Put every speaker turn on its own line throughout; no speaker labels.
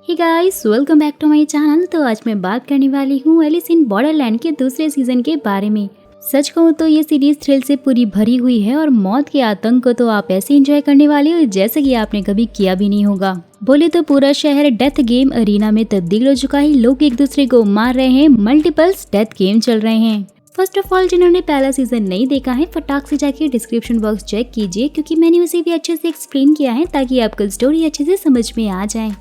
Hey guys, welcome back to my channel. तो आज मैं बात करने वाली हूँ एलिस इन बॉर्डरलैंड के दूसरे सीजन के बारे में। सच कहूँ तो ये सीरीज थ्रिल से पूरी भरी हुई है और मौत के आतंक को तो आप ऐसे एंजॉय करने वाले हो जैसे कि आपने कभी किया भी नहीं होगा। बोले तो पूरा शहर डेथ गेम अरीना में तब्दील हो चुका है। लोग एक दूसरे को मार रहे हैं, मल्टीपल्स डेथ गेम चल रहे हैं। फर्स्ट ऑफ ऑल, जिन्होंने पहला सीजन नहीं देखा है फटाक से जाके डिस्क्रिप्शन बॉक्स चेक कीजिए, क्योंकि मैंने उसे भी अच्छे से एक्सप्लेन किया है ताकि आपको स्टोरी अच्छे से समझ में आ जाए।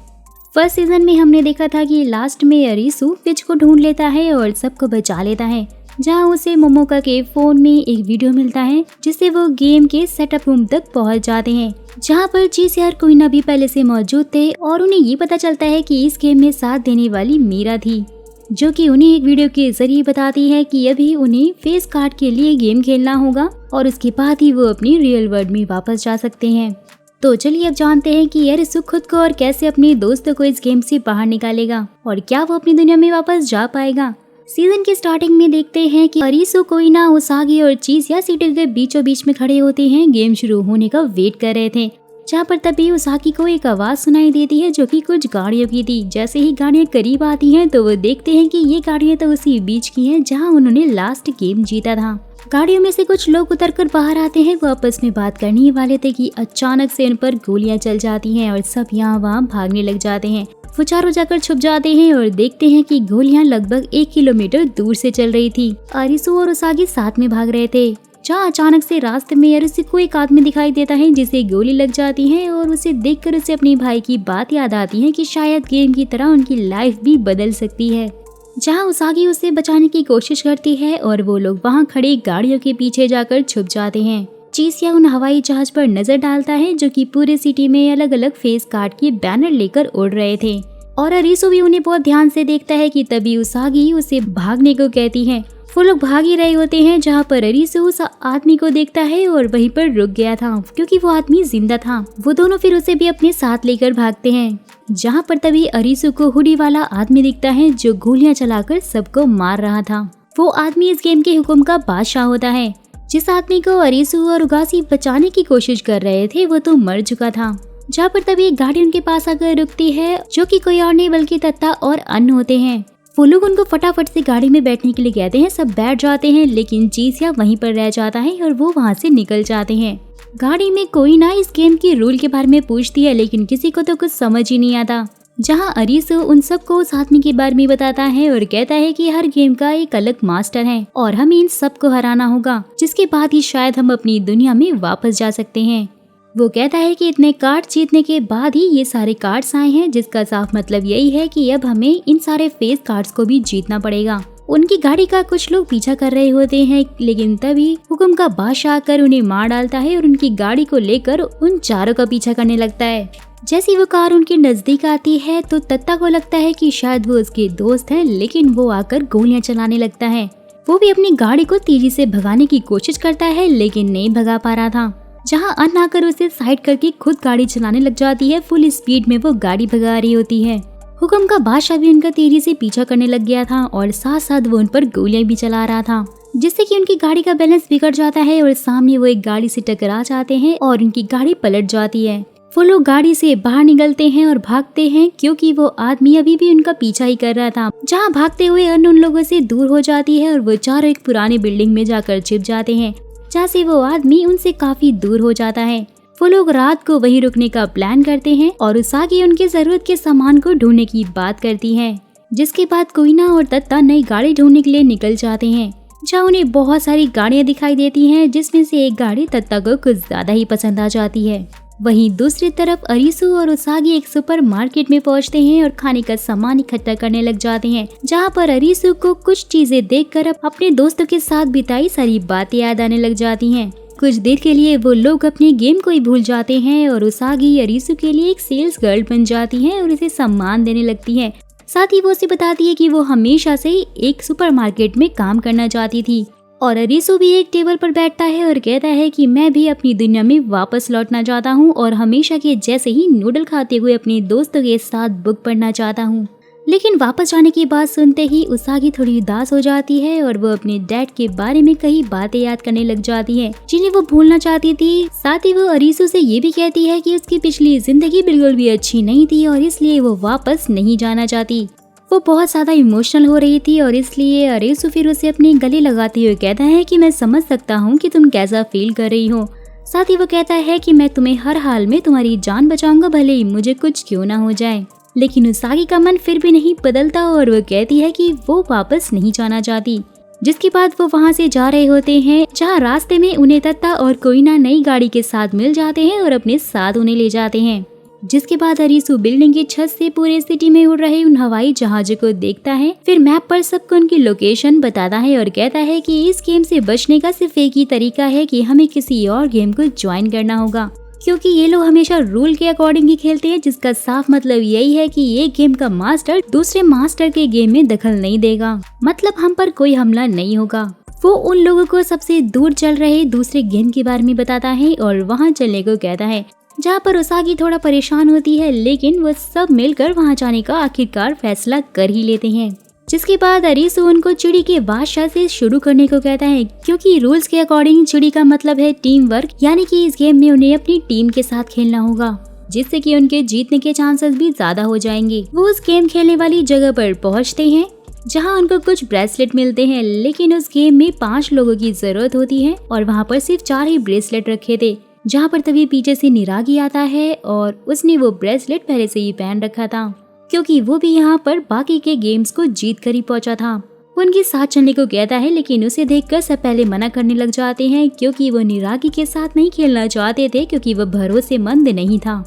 फर्स्ट सीजन में हमने देखा था कि लास्ट में अरीसू फिच को ढूंढ लेता है और सबको बचा लेता है, जहां उसे मोमोका के फोन में एक वीडियो मिलता है जिससे वो गेम के सेटअप रूम तक पहुंच जाते हैं, जहां पर चीज़ और कोइना भी पहले से मौजूद थे। और उन्हें ये पता चलता है कि इस गेम में साथ देने वाली मीरा थी, जो कि उन्हें एक वीडियो के जरिए बताती है कि अभी उन्हें फेस कार्ड के लिए गेम खेलना होगा और उसके बाद ही वो अपनी रियल वर्ल्ड में वापस जा सकते हैं। तो चलिए अब जानते हैं कि अरीसू खुद को और कैसे अपने दोस्तों को इस गेम से बाहर निकालेगा और क्या वो अपनी दुनिया में वापस जा पाएगा। सीजन की स्टार्टिंग में देखते हैं कि अरीसू, कोइना, उसागी और चीज़ सिटी के बीचों बीच में खड़े होते हैं। गेम शुरू होने का वेट कर रहे थे, जहाँ पर तभी उसागी को एक आवाज सुनाई देती है जो कि कुछ गाड़ियों की थी। जैसे ही गाड़ियाँ करीब आती हैं तो वो देखते हैं कि ये गाड़ियाँ तो उसी बीच की हैं जहाँ उन्होंने लास्ट गेम जीता था। गाड़ियों में से कुछ लोग उतरकर बाहर आते हैं। वो आपस में बात करने ही वाले थे कि अचानक से उन पर गोलियां चल जाती हैं और सब यहाँ वहाँ भागने लग जाते हैं। वो चारों जाकर छुप जाते हैं और देखते हैं कि गोलियां लगभग 1 किलोमीटर दूर से चल रही थी। अरीसू और उसागी साथ में भाग रहे थे, जहाँ अचानक से रास्ते में अरीसू को एक आदमी दिखाई देता है जिसे गोली लग जाती है और उसे देखकर उसे अपने भाई की बात याद आती है कि शायद गेम की तरह उनकी लाइफ भी बदल सकती है। जहाँ उसागी उसे बचाने की कोशिश करती है और वो लोग वहाँ खड़ी गाड़ियों के पीछे जाकर छुप जाते हैं। चीसिया उन हवाई जहाज पर नजर डालता है जो कि पूरे सिटी में अलग अलग फेस कार्ड के बैनर लेकर उड़ रहे थे, और अरीसू भी उन्हें बहुत ध्यान से देखता है कि तभी उसागी उसे भागने को कहती है। वो लोग भाग ही रहे होते हैं, जहाँ पर अरीसू उस आदमी को देखता है और वहीं पर रुक गया था क्योंकि वो आदमी जिंदा था। वो दोनों फिर उसे भी अपने साथ लेकर भागते हैं, जहाँ पर तभी अरीसू को हुडी वाला आदमी दिखता है जो गोलियां चलाकर सबको मार रहा था। वो आदमी इस गेम के हुक्म का बादशाह होता है। जिस आदमी को अरीसू और उगासी बचाने की कोशिश कर रहे थे वो तो मर चुका था। जहाँ पर तभी एक गाड़ी उनके पास आकर रुकती है, जो कि कोई और नहीं बल्कि तत्ता और अन्न होते हैं। वो लोग उनको फटाफट से गाड़ी में बैठने के लिए कहते हैं। सब बैठ जाते हैं, लेकिन चीज़ वहीं पर रह जाता है और वो वहाँ से निकल जाते हैं। गाड़ी में कोइना इस गेम के रूल के बारे में पूछती है, लेकिन किसी को तो कुछ समझ ही नहीं आता। जहाँ अरीसू उन सबको उस आदमी के बारे में बताता है और कहता है कि हर गेम का एक अलग मास्टर है और हमें इन सबको हराना होगा, जिसके बाद ही शायद हम अपनी दुनिया में वापस जा सकते हैं। वो कहता है कि इतने कार्ड जीतने के बाद ही ये सारे कार्ड्स आए हैं, जिसका साफ मतलब यही है कि अब हमें इन सारे फेस कार्ड्स को भी जीतना पड़ेगा। उनकी गाड़ी का कुछ लोग पीछा कर रहे होते हैं, लेकिन तभी हुक्म का बादशाह आकर उन्हें मार डालता है और उनकी गाड़ी को लेकर उन चारों का पीछा करने लगता है। जैसी वो कार उनके नजदीक आती है तो तत्ता को लगता है कि शायद वो उसके दोस्त हैं, लेकिन वो आकर गोलियां चलाने लगता है। वो भी अपनी गाड़ी को तेजी से भगाने की कोशिश करता है, लेकिन नहीं भगा पा रहा था। जहां अन्न आकर उसे साइड करके खुद गाड़ी चलाने लग जाती है। फुल स्पीड में वो गाड़ी भगा रही होती है। हुक्म का बादशाह भी उनका तेजी से पीछा करने लग गया था और साथ साथ वो उन पर गोलियां भी चला रहा था, जिससे कि उनकी गाड़ी का बैलेंस बिगड़ जाता है और सामने वो एक गाड़ी से टकरा जाते हैं और उनकी गाड़ी पलट जाती है। वो लोग गाड़ी से बाहर निकलते हैं और भागते हैं, क्योंकि वो आदमी अभी भी उनका पीछा ही कर रहा था। जहाँ भागते हुए अन्न उन लोगों से दूर हो जाती है और वो चारों एक पुरानी बिल्डिंग में जाकर छिप जाते हैं, जहाँ से वो आदमी उनसे काफी दूर हो जाता है। वो लोग रात को वहीं रुकने का प्लान करते हैं और उसागी उनके जरूरत के सामान को ढूंढने की बात करती है, जिसके बाद कोइना और तत्ता नई गाड़ी ढूंढने के लिए निकल जाते हैं, जहाँ उन्हें बहुत सारी गाड़ियाँ दिखाई देती हैं, जिसमें से एक गाड़ी तत्ता को कुछ ज्यादा ही पसंद आ जाती है। वहीं दूसरी तरफ अरीसू और उसागी एक सुपरमार्केट में पहुंचते हैं और खाने का सामान इकट्ठा करने लग जाते हैं, जहां पर अरीसू को कुछ चीजें देखकर अपने दोस्तों के साथ बिताई सारी बातें याद आने लग जाती हैं। कुछ देर के लिए वो लोग अपने गेम को ही भूल जाते हैं और उसागी अरीसू के लिए एक सेल्स गर्ल बन जाती है और उसे सम्मान देने लगती है। साथ ही वो उसे बताती है कि वो हमेशा से एक सुपरमार्केट में काम करना चाहती थी। और अरीसू भी एक टेबल पर बैठता है और कहता है कि मैं भी अपनी दुनिया में वापस लौटना चाहता हूँ और हमेशा के जैसे ही नूडल खाते हुए अपने दोस्तों के साथ बुक पढ़ना चाहता हूँ। लेकिन वापस जाने की बात सुनते ही उसागी थोड़ी उदास हो जाती है और वो अपने डैड के बारे में कई बातें याद करने लग जाती है जिन्हें वो भूलना चाहती थी। साथ ही वो अरीसू से ये भी कहती है कि उसकी पिछली जिंदगी बिल्कुल भी अच्छी नहीं थी और इसलिए वो वापस नहीं जाना चाहती। वो बहुत ज्यादा इमोशनल हो रही थी और इसलिए अरीसू फिर उसे अपने गले लगाते हुए कहता है कि मैं समझ सकता हूँ कि तुम कैसा फील कर रही हो। साथ ही वो कहता है कि मैं तुम्हें हर हाल में तुम्हारी जान बचाऊंगा, भले ही मुझे कुछ क्यों ना हो जाए। लेकिन उसागी का मन फिर भी नहीं बदलता और वो कहती है कि वो वापस नहीं जाना चाहती। जिसके बाद वो वहाँ से जा रहे होते हैं, जहाँ रास्ते में उन्हें तत्ता और कोइना नई गाड़ी के साथ मिल जाते हैं और अपने साथ उन्हें ले जाते हैं। जिसके बाद अरीसू बिल्डिंग की छत से पूरे सिटी में उड़ रहे उन हवाई जहाजों को देखता है, फिर मैप पर सबको उनकी लोकेशन बताता है और कहता है कि इस गेम से बचने का सिर्फ एक ही तरीका है कि हमें किसी और गेम को ज्वाइन करना होगा, क्योंकि ये लोग हमेशा रूल के अकॉर्डिंग ही खेलते हैं, जिसका साफ मतलब यही है कि एक गेम का मास्टर दूसरे मास्टर के गेम में दखल नहीं देगा, मतलब हम पर कोई हमला नहीं होगा। वो उन लोगों को सबसे दूर चल रहे दूसरे गेम के बारे में बताता है और वहाँ चलने को कहता है, जहाँ पर उसागी थोड़ा परेशान होती है, लेकिन वो सब मिलकर वहाँ जाने का आखिरकार फैसला कर ही लेते हैं। जिसके बाद अरीसू उनको चिड़ी के बादशाह से शुरू करने को कहता है, क्योंकि रूल्स के अकॉर्डिंग चिड़ी का मतलब है टीम वर्क, यानी कि इस गेम में उन्हें अपनी टीम के साथ खेलना होगा, जिससे कि उनके जीतने के चांसेस भी ज्यादा हो जाएंगे। वो उस गेम खेलने वाली जगह पर पहुंचते हैं, जहां उनको कुछ ब्रेसलेट मिलते हैं, लेकिन उस गेम में 5 लोगों की जरूरत होती है और वहाँ पर सिर्फ 4 ही ब्रेसलेट रखे थे। जहाँ पर तभी पीछे से निरागी आता है और उसने वो ब्रेसलेट पहले से ही पहन रखा था, क्योंकि वो भी यहाँ पर बाकी के गेम्स को जीत कर ही पहुंचा था। वो उनके साथ चलने को कहता है, लेकिन उसे देखकर सब पहले मना करने लग जाते हैं, क्योंकि वो निरागी के साथ नहीं खेलना चाहते थे, क्योंकि वो भरोसेमंद नहीं था।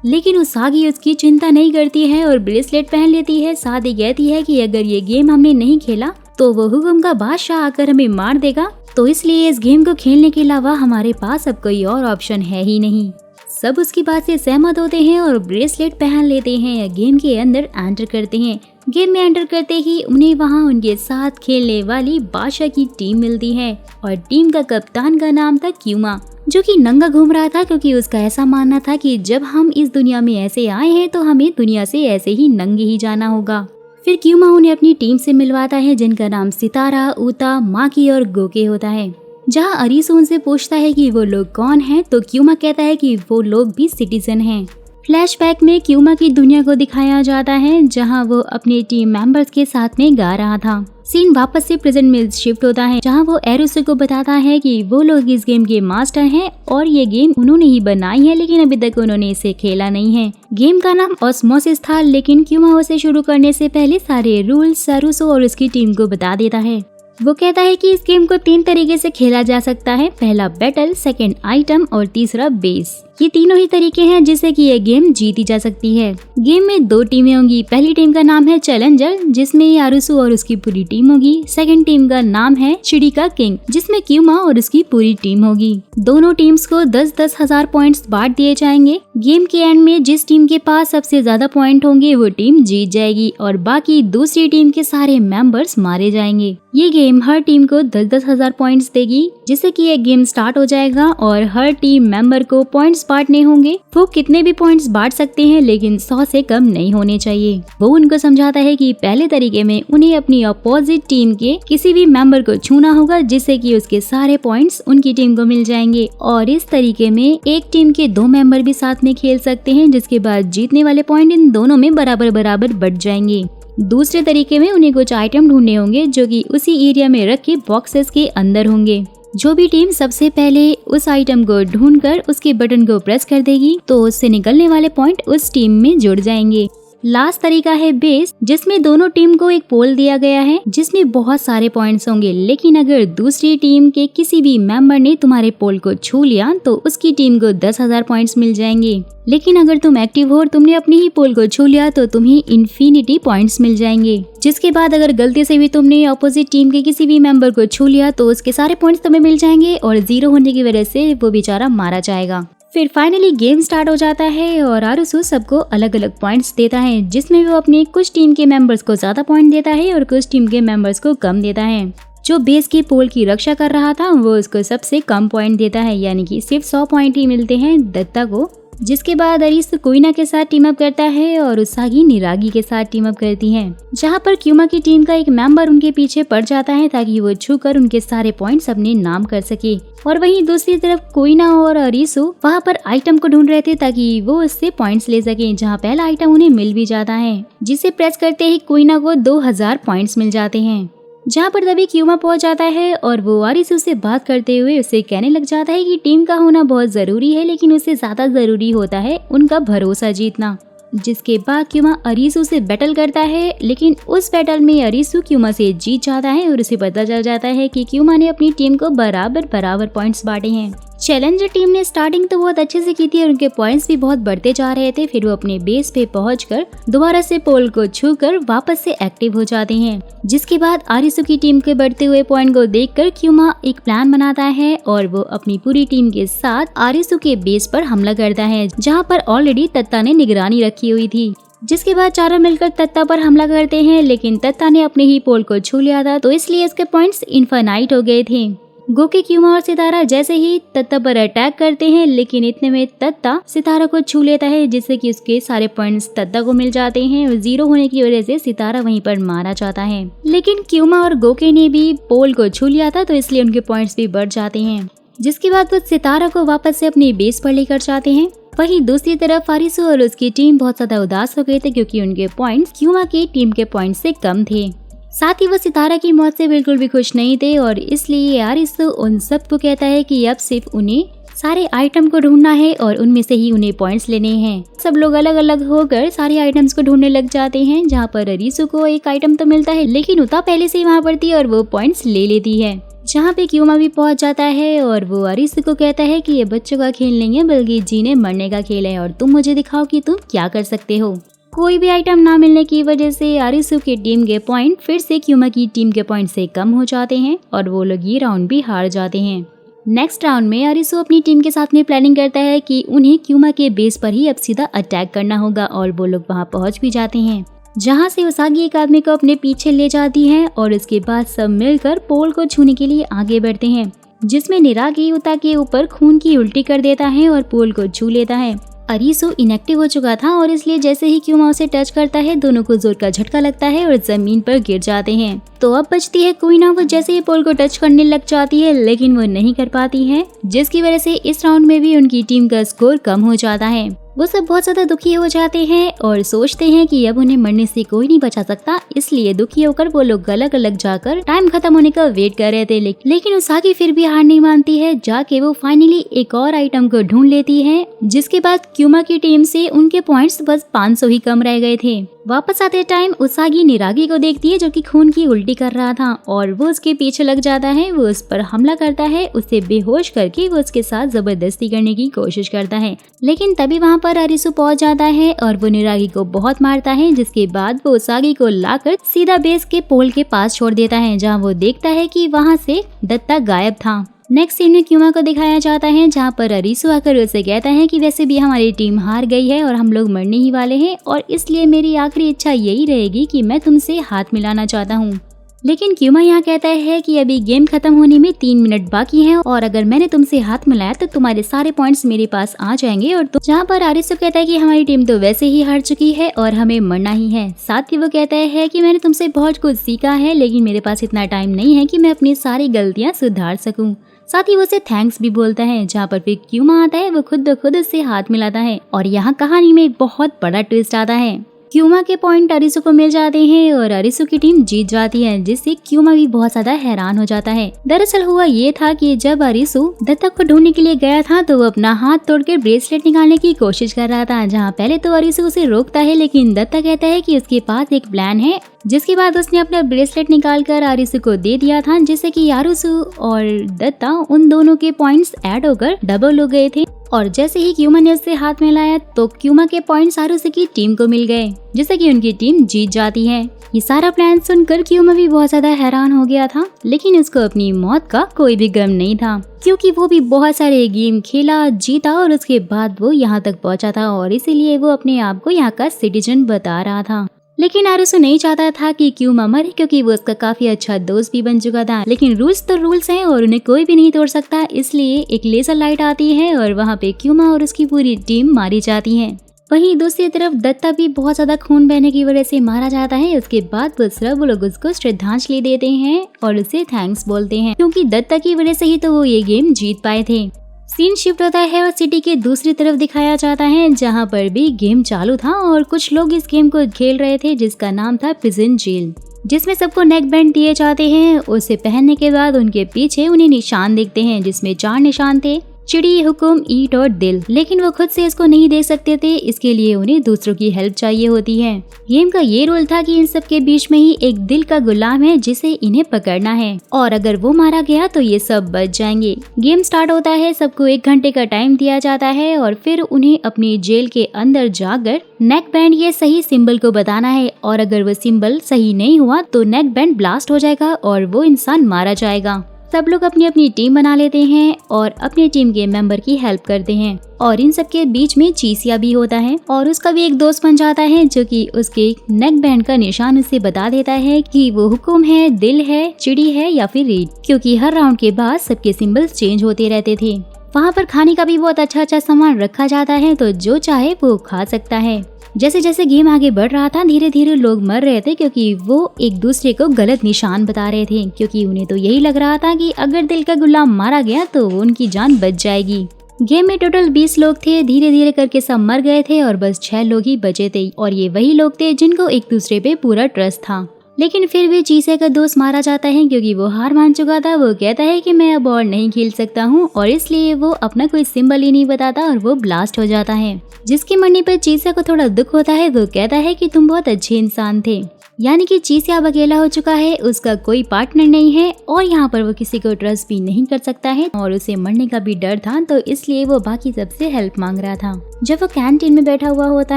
लेकिन उसागी उसकी चिंता नहीं करती है और ब्रेसलेट पहन लेती है। साथ ही कहती है कि अगर ये गेम हमने नहीं खेला तो वो हुक्म का बादशाह आकर हमें मार देगा, तो इसलिए इस गेम को खेलने के अलावा हमारे पास अब कोई और ऑप्शन है ही नहीं। सब उसकी बात से सहमत होते हैं और ब्रेसलेट पहन लेते हैं। गेम के अंदर एंटर करते हैं। गेम में एंटर करते ही उन्हें वहां उनके साथ खेलने वाली बादशाह की टीम मिलती है और टीम का कप्तान का नाम था क्यूमा, जो कि नंगा घूम रहा था, क्योंकि उसका ऐसा मानना था कि जब हम इस दुनिया में ऐसे आए हैं तो हमें दुनिया से ऐसे ही नंगे ही जाना होगा। फिर क्यूमा उन्हें अपनी टीम से मिलवाता है, जिनका नाम सितारा, ऊता, माकी और गोके होता है। जहाँ अरीसू उनसे पूछता है कि वो लोग कौन हैं, तो क्यूमा कहता है कि वो लोग भी सिटीजन हैं। फ्लैशबैक में क्यूमा की दुनिया को दिखाया जाता है, जहाँ वो अपने टीम मेंबर्स के साथ में गा रहा था। सीन वापस से प्रेजेंट में शिफ्ट होता है, जहाँ वो एरोसू को बताता है कि वो लोग इस गेम के मास्टर हैं और ये गेम उन्होंने ही बनाई है, लेकिन अभी तक उन्होंने इसे खेला नहीं है। गेम का नाम ऑस्मोसिस था, लेकिन क्यूमा उसे शुरू करने से पहले सारे रूल्स एरोसू और उसकी टीम को बता देता है। वो कहता है कि इस गेम को 3 तरीके से खेला जा सकता है, पहला बैटल, सेकंड आइटम और तीसरा बेस। ये तीनों ही तरीके हैं जिससे कि ये गेम जीती जा सकती है। गेम में 2 टीमें होंगी। पहली टीम का नाम है चैलेंजर, जिसमें आरुसु और उसकी पूरी टीम होगी। सेकंड टीम का नाम है चिड़ी का किंग, जिसमें क्यूमा और उसकी पूरी टीम होगी। दोनों टीम्स को 10-10 हजार पॉइंट्स बांट दिए जाएंगे। गेम के एंड में जिस टीम के पास सबसे ज्यादा पॉइंट होंगे वो टीम जीत जाएगी और बाकी दूसरी टीम के सारे मेंबर्स मारे जाएंगे। ये गेम हर टीम को 10-10 हजार पॉइंट्स देगी, जिससे कि ये गेम स्टार्ट हो जाएगा और हर टीम मेंबर को पॉइंट्स बांटने होंगे। वो कितने भी पॉइंट्स बांट सकते हैं, लेकिन 100 से कम नहीं होने चाहिए। वो उनको समझाता है कि पहले तरीके में उन्हें अपनी अपोजिट टीम के किसी भी मेंबर को छूना होगा, जिससे कि उसके सारे पॉइंट्स उनकी टीम को मिल जाएंगे। और इस तरीके में एक टीम के 2 मेंबर भी साथ में खेल सकते हैं, जिसके बाद जीतने वाले पॉइंट इन दोनों में बराबर बराबर बढ़ जाएंगे। दूसरे तरीके में उन्हें कुछ आइटम ढूंढने होंगे, जो कि उसी एरिया में रखे बॉक्सेस के अंदर होंगे। जो भी टीम सबसे पहले उस आइटम को ढूंढकर उसके बटन को प्रेस कर देगी, तो उससे निकलने वाले पॉइंट उस टीम में जुड़ जाएंगे। लास्ट तरीका है बेस, जिसमें दोनों टीम को एक पोल दिया गया है, जिसमें बहुत सारे पॉइंट्स होंगे। लेकिन अगर दूसरी टीम के किसी भी मेंबर ने तुम्हारे पोल को छू लिया, तो उसकी टीम को 10,000 पॉइंट्स मिल जाएंगे। लेकिन अगर तुम एक्टिव हो और तुमने अपने ही पोल को छू लिया, तो तुम्हें इन्फिनिटी पॉइंट्स मिल जाएंगे। जिसके बाद अगर गलती से भी तुमने अपोजिट टीम के किसी भी मेंबर को छू लिया, तो उसके सारे पॉइंट्स तुम्हें मिल जाएंगे और 0 होने की वजह से वो बेचारा मारा जाएगा। फिर फाइनली गेम स्टार्ट हो जाता है और आरुसु सबको अलग अलग पॉइंट्स देता है, जिसमें वो अपने कुछ टीम के मेंबर्स को ज्यादा पॉइंट देता है और कुछ टीम के मेंबर्स को कम देता है। जो बेस के पोल की रक्षा कर रहा था, वो उसको सबसे कम पॉइंट देता है, यानी कि सिर्फ 100 पॉइंट ही मिलते हैं दत्ता को। जिसके बाद अरिसु कोइना के साथ टीम अप करता है और उसागी निरागी के साथ टीम अप करती है, जहाँ पर क्यूमा की टीम का एक मेंबर उनके पीछे पड़ जाता है ताकि वो छूकर उनके सारे पॉइंट्स अपने नाम कर सके। और वहीं दूसरी तरफ कोइना और अरिसु वहाँ पर आइटम को ढूंढ रहे थे ताकि वो उससे पॉइंट्स ले सके, जहाँ पहला आइटम उन्हें मिल भी जाता है, जिसे प्रेस करते ही कोइना को 2000 पॉइंट्स मिल जाते हैं। जहाँ पर तभी क्यूमा पहुंच जाता है और वो अरिसु से बात करते हुए उसे कहने लग जाता है कि टीम का होना बहुत जरूरी है, लेकिन उससे ज्यादा जरूरी होता है उनका भरोसा जीतना। जिसके बाद क्यूमा अरिसु से बैटल करता है, लेकिन उस बैटल में अरिसु क्यूमा से जीत जाता है और उसे पता चल जाता है कि क्यूमा ने अपनी टीम को बराबर पॉइंट्स बांटे हैं। चैलेंजर टीम ने स्टार्टिंग तो बहुत अच्छे से की थी और उनके पॉइंट्स भी बहुत बढ़ते जा रहे थे। फिर वो अपने बेस पे पहुंचकर दोबारा से पोल को छूकर वापस से एक्टिव हो जाते हैं। जिसके बाद अरिसु की टीम के बढ़ते हुए पॉइंट को देखकर क्यूमा एक प्लान बनाता है और वो अपनी पूरी टीम के साथ अरिसु के बेस पर हमला करता है, जहाँ पर ऑलरेडी तत्ता ने निगरानी रखी हुई थी। जिसके बाद चारों मिलकर तत्ता पर हमला करते हैं, लेकिन तत्ता ने अपने ही पोल को छू लिया था, तो इसलिए इसके पॉइंट्स इनफाइनाइट हो गए थे। गोके, क्यूमा और सितारा जैसे ही तत्ता पर अटैक करते हैं, लेकिन इतने में तत्ता सितारा को छू लेता है, जिससे कि उसके सारे पॉइंट्स तत्ता को मिल जाते हैं और 0 होने की वजह से सितारा वहीं पर मारा जाता है। लेकिन क्यूमा और गोके ने भी पोल को छू लिया था, तो इसलिए उनके पॉइंट्स भी बढ़ जाते हैं। जिसके बाद वो सितारा को वापस से अपनी बेस पर लेकर जाते हैं। वहीं दूसरी तरफ अरिसु और उसकी टीम बहुत ज्यादा उदास हो गए थे, क्योंकि उनके पॉइंट्स क्यूमा की टीम के पॉइंट्स से कम थे। साथ ही वो सितारा की मौत से बिल्कुल भी खुश नहीं थे और इसलिए अरिसु उन सबको कहता है कि अब सिर्फ उन्हें सारे आइटम को ढूंढना है और उनमें से ही उन्हें पॉइंट्स लेने हैं। सब लोग अलग अलग होकर सारे आइटम्स को ढूंढने लग जाते हैं, जहाँ पर अरिसु को एक आइटम तो मिलता है, लेकिन उता पहले से ही वहाँ पर थी और वो पॉइंट्स ले लेती है। जहाँ पे क्यूमा भी पहुँच जाता है और वो अरिसु को कहता है कि ये बच्चों का खेल नहीं है, बल्कि जीने मरने का खेल है और तुम मुझे दिखाओ कि तुम क्या कर सकते हो। कोई भी आइटम ना मिलने की वजह से अरिसु की टीम के पॉइंट फिर से क्यूमा की टीम के पॉइंट से कम हो जाते हैं और वो लोग ये राउंड भी हार जाते हैं। नेक्स्ट राउंड में अरिसु अपनी टीम के साथ में प्लानिंग करता है कि उन्हें क्यूमा के बेस पर ही अब सीधा अटैक करना होगा और वो लोग वहाँ पहुँच भी जाते हैं, जहाँ से उसागी एक आदमी को अपने पीछे ले जाती है और उसके बाद सब मिलकर पोल को छूने के लिए आगे बढ़ते हैं, जिसमें निरागी उता के ऊपर खून की उल्टी कर देता है और पोल को छू लेता है। अरिसु इनएक्टिव हो चुका था और इसलिए जैसे ही क्यूमा उसे टच करता है, दोनों को जोर का झटका लगता है और जमीन पर गिर जाते हैं। तो अब बचती है कोइना। वो जैसे ही पोल को टच करने लग जाती है, लेकिन वो नहीं कर पाती है, जिसकी वजह से इस राउंड में भी उनकी टीम का स्कोर कम हो जाता है। वो सब बहुत ज्यादा दुखी हो जाते हैं और सोचते हैं कि अब उन्हें मरने से कोई नहीं बचा सकता, इसलिए दुखी होकर वो लोग अलग अलग जाकर टाइम खत्म होने का वेट कर रहे थे। लेकिन उसागी फिर भी हार नहीं मानती है, जाके वो फाइनली एक और आइटम को ढूंढ लेती है। जिसके बाद क्यूमा की टीम से उनके पॉइंट्स बस 500 ही कम रह गए थे। वापस आते टाइम उसागी निरागी को देखती है, जो कि खून की उल्टी कर रहा था, और वो उसके पीछे लग जाता है। वो उस पर हमला करता है, उसे बेहोश करके वो उसके साथ जबरदस्ती करने की कोशिश करता है। लेकिन तभी वहाँ पर अरिसु पहुंच जाता है और वो निरागी को बहुत मारता है। जिसके बाद वो उसागी को लाकर सीधा बेस के पोल के पास छोड़ देता है, जहाँ वो देखता है कि वहाँ से दत्ता गायब था। नेक्स्ट सीन में क्यूमा को दिखाया जाता है, जहाँ पर अरिसु आकर उसे कहता है कि वैसे भी हमारी टीम हार गई है और हम लोग मरने ही वाले हैं, और इसलिए मेरी आखिरी इच्छा यही रहेगी कि मैं तुमसे हाथ मिलाना चाहता हूँ। लेकिन क्यूमा यहाँ कहता है कि अभी गेम खत्म होने में 3 मिनट बाकी हैं और अगर मैंने तुमसे हाथ मिलाया तो तुम्हारे सारे पॉइंट्स मेरे पास आ जाएंगे। और जहाँ पर अरिसु कहता है कि हमारी टीम तो वैसे ही हार चुकी है और हमें मरना ही है। साथ ही वो कहता है कि मैंने तुमसे बहुत कुछ सीखा है, लेकिन मेरे पास इतना टाइम नहीं है कि मैं अपनी सारी गलतियाँ सुधार सकूँ। साथ ही वो उसे थैंक्स भी बोलता है, जहाँ पर फिर क्यूमा आता है। वो खुद ब खुद उससे हाथ मिलाता है और यहाँ कहानी में एक बहुत बड़ा ट्विस्ट आता है। क्यूमा के पॉइंट अरिसु को मिल जाते हैं और अरिसु की टीम जीत जाती है, जिससे क्यूमा भी बहुत ज्यादा हैरान हो जाता है। दरअसल हुआ ये था कि जब अरिसु दत्ता को ढूंढने के लिए गया था, तो वो अपना हाथ तोड़कर ब्रेसलेट निकालने की कोशिश कर रहा था, जहाँ पहले तो अरिसु उसे रोकता है, लेकिन दत्ता कहता है कि उसके पास एक प्लान है। जिसके बाद उसने अपना ब्रेसलेट निकालकर अरिसु को दे दिया था, जिससे कि अरिसु और दत्ता उन दोनों के पॉइंट्स ऐड होकर डबल हो गए थे। और जैसे ही क्यूमा ने उससे हाथ मिलाया तो क्यूमा के पॉइंट्स अरिसु की टीम को मिल गए, जिससे कि उनकी टीम जीत जाती है। ये सारा प्लान सुनकर क्यूमा भी बहुत ज्यादा हैरान हो गया था, लेकिन उसको अपनी मौत का कोई भी गम नहीं था, क्योंकि वो भी बहुत सारे गेम खेला, जीता और उसके बाद वो यहाँ तक पहुँचा था और इसीलिए वो अपने आप को यहाँ का सिटीजन बता रहा था। लेकिन आरुसु नहीं चाहता था कि क्यूमा मरे, क्योंकि वो उसका काफी अच्छा दोस्त भी बन चुका था। लेकिन रूल्स तो रूल्स हैं और उन्हें कोई भी नहीं तोड़ सकता, इसलिए एक लेजर लाइट आती है और वहाँ पे क्यूमा और उसकी पूरी टीम मारी जाती है। वहीं दूसरी तरफ दत्ता भी बहुत ज्यादा खून बहने की वजह से मारा जाता है। उसके बाद वो लोग उसको श्रद्धांजलि देते हैं और उसे थैंक्स बोलते हैं, क्योंकि दत्ता की वजह से ही तो वो ये गेम जीत पाए थे। सीन शिफ्ट होता है और सिटी के दूसरी तरफ दिखाया जाता है, जहाँ पर भी गेम चालू था और कुछ लोग इस गेम को खेल रहे थे जिसका नाम था प्रिजन जेल, जिसमें सबको नेक बैंड दिए जाते हैं। उसे पहनने के बाद उनके पीछे उन्हें निशान दिखते हैं, जिसमें 4 निशान थे, चिड़ी, हुकुम, ईंट और दिल। लेकिन वो खुद से इसको नहीं देख सकते थे, इसके लिए उन्हें दूसरों की हेल्प चाहिए होती है। गेम का ये रोल था कि इन सब के बीच में ही एक दिल का गुलाम है जिसे इन्हें पकड़ना है, और अगर वो मारा गया तो ये सब बच जाएंगे। गेम स्टार्ट होता है, सबको 1 घंटे का टाइम दिया जाता है और फिर उन्हें अपनी जेल के अंदर जाकर नेक बैंड ये सही सिंबल को बताना है, और अगर वो सिंबल सही नहीं हुआ तो नेक बैंड ब्लास्ट हो जाएगा और वो इंसान मारा जाएगा। सब लोग अपनी अपनी टीम बना लेते हैं और अपनी टीम के मेंबर की हेल्प करते हैं, और इन सब के बीच में चीसिया भी होता है और उसका भी एक दोस्त बन जाता है, जो कि उसके नेक बैंड का निशान उसे बता देता है कि वो हुकुम है, दिल है, चिड़ी है या फिर रीड, क्योंकि हर राउंड के बाद सबके सिंबल्स चेंज होते रहते थे। वहाँ पर खाने का भी बहुत अच्छा सामान रखा जाता है, तो जो चाहे वो खा सकता है। जैसे जैसे गेम आगे बढ़ रहा था, धीरे धीरे लोग मर रहे थे, क्योंकि वो एक दूसरे को गलत निशान बता रहे थे, क्योंकि उन्हें तो यही लग रहा था कि अगर दिल का गुलाम मारा गया तो उनकी जान बच जाएगी। गेम में टोटल 20 लोग थे, धीरे धीरे करके सब मर गए थे और बस 6 लोग ही बचे थे, और ये वही लोग थे जिनको एक दूसरे पे पूरा ट्रस्ट था। लेकिन फिर भी चीसे का दोस्त मारा जाता है, क्योंकि वो हार मान चुका था। वो कहता है कि मैं अब और नहीं खेल सकता हूँ, और इसलिए वो अपना कोई सिंबल ही नहीं बताता और वो ब्लास्ट हो जाता है। जिसके मरने पर चीसे को थोड़ा दुख होता है। वो कहता है कि तुम बहुत अच्छे इंसान थे, यानी कि चीसे अब अकेला हो चुका है, उसका कोई पार्टनर नहीं है और यहाँ पर वो किसी को ट्रस्ट भी नहीं कर सकता है, और उसे मरने का भी डर था, तो इसलिए वो बाकी सबसे हेल्प मांग रहा था। जब वो कैंटीन में बैठा हुआ होता